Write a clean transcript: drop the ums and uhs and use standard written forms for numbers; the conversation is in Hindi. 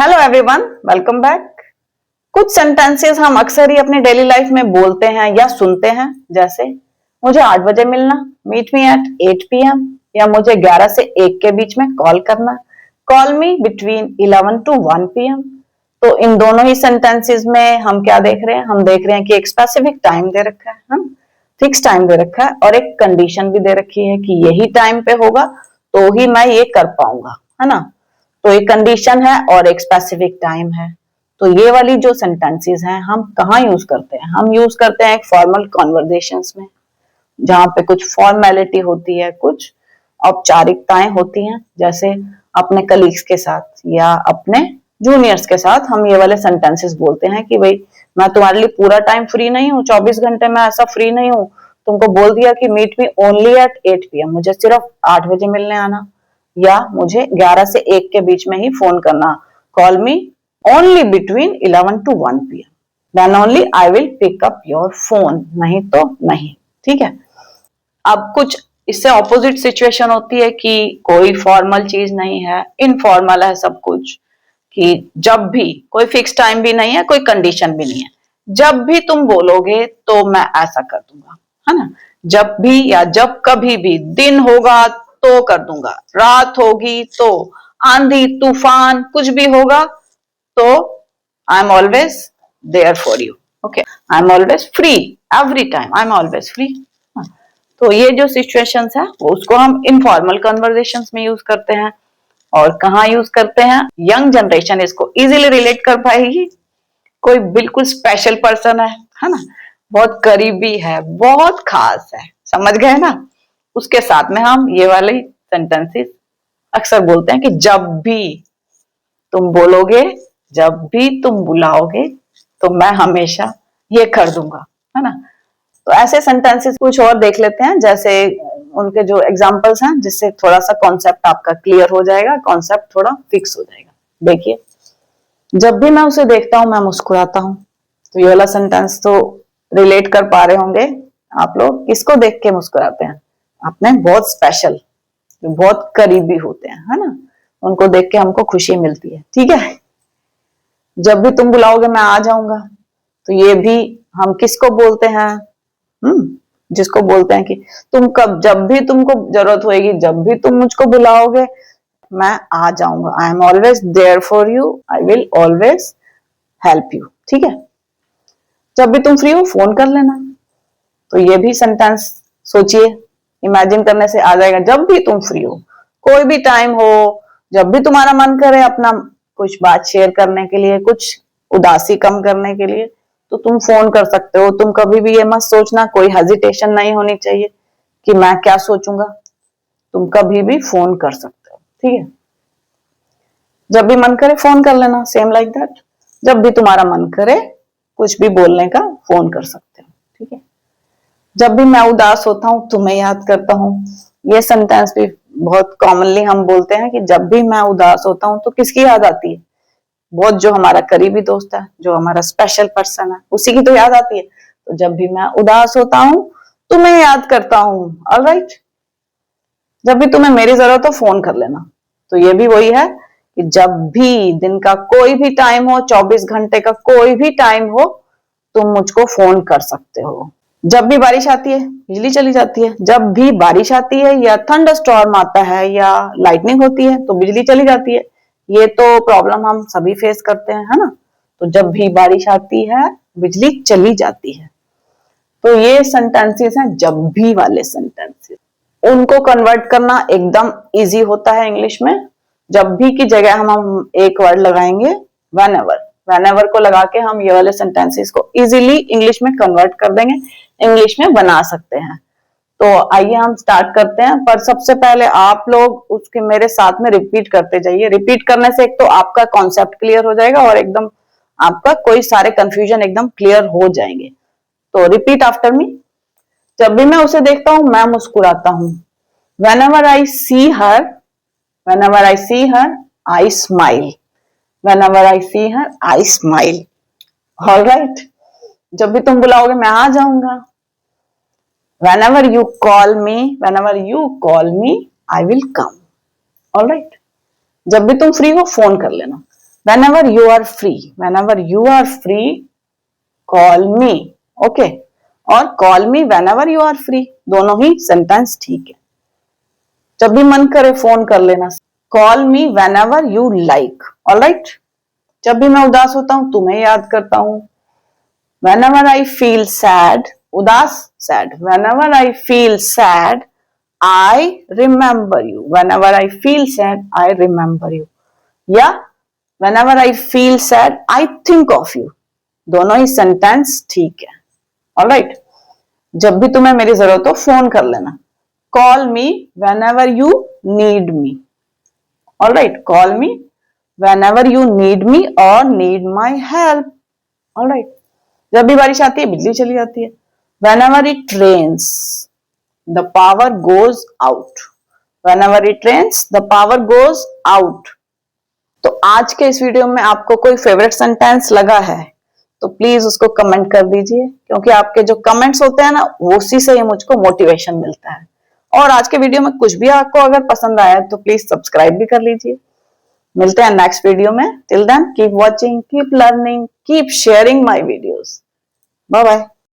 Hello everyone, welcome back. कुछ सेंटेंसेस हम अक्सर ही अपने डेली लाइफ में बोलते हैं या सुनते हैं, जैसे मुझे 8 बजे मिलना, मीट मी एट 8 PM, या मुझे 11 से 1 के बीच में कॉल करना, call me between 11 to 1 PM। तो इन दोनों ही सेंटेंसेस में हम क्या देख रहे हैं? हम देख रहे हैं कि एक स्पेसिफिक टाइम दे रखा है, हम फिक्स टाइम दे रखा है, और एक कंडीशन भी दे रखी है कि यही टाइम पे होगा तो ही मैं ये कर पाऊंगा, है ना। तो एक कंडीशन है और एक स्पेसिफिक टाइम है। तो ये वाली जो सेंटेंसेस हैं हम कहाँ यूज करते हैं? हम यूज करते हैं एक फॉर्मल कॉन्वर्जेशंस में, जहां पे कुछ फॉर्मेलिटी होती है, कुछ औपचारिकताएं होती हैं, जैसे अपने कलीग्स के साथ या अपने जूनियर्स के साथ हम ये वाले सेंटेंसेस बोलते हैं कि भाई मैं तुम्हारे लिए पूरा टाइम फ्री नहीं हूँ, 24 घंटे में ऐसा फ्री नहीं हूँ। तुमको बोल दिया कि meet me only at 8 PM, मुझे सिर्फ 8 बजे मिलने आना, या मुझे 11 से 1 के बीच में ही फोन करना, call me only between 11 to 1 PM, then only I will pick up your phone, नहीं तो नहीं। ठीक है। अब कुछ इससे ऑपोजिट सिचुएशन होती है कि कोई फॉर्मल चीज नहीं है, इनफॉर्मल है सब कुछ, कि जब भी, कोई फिक्स टाइम भी नहीं है, कोई कंडीशन भी नहीं है, जब भी तुम बोलोगे तो मैं ऐसा कर दूंगा, है ना। जब भी या जब कभी भी, दिन होगा तो कर दूंगा, रात होगी तो, आंधी तूफान कुछ भी होगा तो I am always there for you. Okay, I am always free, every time I am always free. तो ये जो सिचुएशंस है वो उसको हम इनफॉर्मल कन्वर्सेशंस में यूज करते हैं। और कहाँ यूज करते हैं? यंग जनरेशन इसको इजीली रिलेट कर पाएगी। कोई बिल्कुल स्पेशल पर्सन है ना, बहुत करीबी है, बहुत खास है, समझ गए ना, उसके साथ में हम ये वाले सेंटेंसेस अक्सर बोलते हैं कि जब भी तुम बोलोगे, जब भी तुम बुलाओगे तो मैं हमेशा ये कर दूंगा, है ना। तो ऐसे सेंटेंसेस कुछ और देख लेते हैं, जैसे उनके जो एग्जांपल्स हैं, जिससे थोड़ा सा कॉन्सेप्ट आपका क्लियर हो जाएगा, कॉन्सेप्ट थोड़ा फिक्स हो जाएगा। देखिए, जब भी मैं उसे देखता हूं मैं मुस्कुराता हूं। तो ये वाला सेंटेंस तो रिलेट कर पा रहे होंगे आप लोग। किसको देख के मुस्कुराते हैं? अपने बहुत स्पेशल, जो बहुत करीबी होते हैं, है ना, उनको देख के हमको खुशी मिलती है। ठीक है। जब भी तुम बुलाओगे मैं आ जाऊंगा, तो ये भी हम किसको बोलते हैं? जिसको बोलते हैं कि तुम कब, जब भी तुमको जरूरत होगी, जब भी तुम मुझको बुलाओगे मैं आ जाऊंगा, I am always there for you, I will always help you. ठीक है। जब भी तुम फ्री हो फोन कर लेना। तो ये भी सेंटेंस सोचिए, इमेजिन करने से आ जाएगा। जब भी तुम फ्री हो, कोई भी टाइम हो, जब भी तुम्हारा मन करे अपना कुछ बात शेयर करने के लिए, कुछ उदासी कम करने के लिए, तो तुम फोन कर सकते हो। तुम कभी भी ये मत सोचना, कोई हेजिटेशन नहीं होनी चाहिए कि मैं क्या सोचूंगा। तुम कभी भी फोन कर सकते हो। ठीक है। जब भी मन करे फोन कर लेना, सेम लाइक दैट। जब भी तुम्हारा मन करे कुछ भी बोलने का, फोन कर सकते हो। ठीक है। जब भी मैं उदास होता हूँ तुम्हें याद करता हूँ। ये सेंटेंस भी बहुत कॉमनली हम बोलते हैं कि जब भी मैं उदास होता हूँ तो किसकी याद आती है? बहुत जो हमारा करीबी दोस्त है, जो हमारा स्पेशल पर्सन है, उसी की तो याद आती है। तो जब भी मैं उदास होता हूँ तुम्हें याद करता हूँ। ऑलराइट। जब भी तुम्हें मेरी जरूरत हो फोन कर लेना। तो ये भी वही है कि जब भी, दिन का कोई भी टाइम हो, 24 घंटे का कोई भी टाइम हो, तुम मुझको फोन कर सकते हो। जब भी बारिश आती है बिजली चली जाती है। जब भी बारिश आती है या थंडर स्टॉर्म आता है या लाइटनिंग होती है तो बिजली चली जाती है। ये तो प्रॉब्लम हम सभी फेस करते हैं, है ना। तो जब भी बारिश आती है बिजली चली जाती है। तो ये सेंटेंसेस हैं जब भी वाले सेंटेंसेस। उनको कन्वर्ट करना एकदम इजी होता है इंग्लिश में। जब भी की जगह हम एक वर्ड लगाएंगे व्हेनेवर। व्हेनेवर को लगा के हम ये वाले सेंटेंसेस को इजीली इंग्लिश में कन्वर्ट कर देंगे, इंग्लिश में बना सकते हैं। तो आइए हम स्टार्ट करते हैं। पर सबसे पहले आप लोग उसके मेरे साथ में रिपीट करते जाइए। रिपीट करने से एक तो आपका कॉन्सेप्ट क्लियर हो जाएगा और एकदम आपका कोई सारे कंफ्यूजन एकदम क्लियर हो जाएंगे। तो रिपीट आफ्टर मी। जब भी मैं उसे देखता हूं मैं मुस्कुराता हूं। Whenever I see her, whenever I see her, I smile. Whenever I see her, I smile. All right. जब भी तुम बुलाओगे मैं आ जाऊंगा। Whenever you call me, whenever you call me, I will come. All right. जब भी तुम फ्री हो फोन कर लेना। whenever you are free, whenever you are free call me, okay और call me whenever you are free, दोनों ही सेंटेंस ठीक है। जब भी मन करे फोन कर लेना। call me whenever you like, alright? जब भी मैं उदास होता हूं तुम्हें याद करता हूं। whenever I feel sad, उदास sad, whenever I feel sad I remember you, whenever I feel sad I remember you, या whenever I feel sad I think of you, दोनों ही सेंटेंस ठीक है। ऑलराइट, जब भी तुम्हें मेरी जरूरत हो फोन कर लेना। Call me whenever you need me, alright, call me whenever you need me or need my help, alright. जब भी बारिश आती है बिजली चली जाती है। whenever it rains the power goes out, whenever it rains the power goes out। तो आज के इस वीडियो में आपको कोई फेवरेट सेंटेंस लगा है तो प्लीज उसको कमेंट कर दीजिए, क्योंकि आपके जो कमेंट्स होते हैं ना उसी से ही मुझको मोटिवेशन मिलता है। और आज के वीडियो में कुछ भी आपको अगर पसंद आया तो प्लीज सब्सक्राइब भी कर लीजिए। मिलते हैं नेक्स्ट वीडियो में। Till then keep watching, keep learning, keep sharing my videos. Bye bye.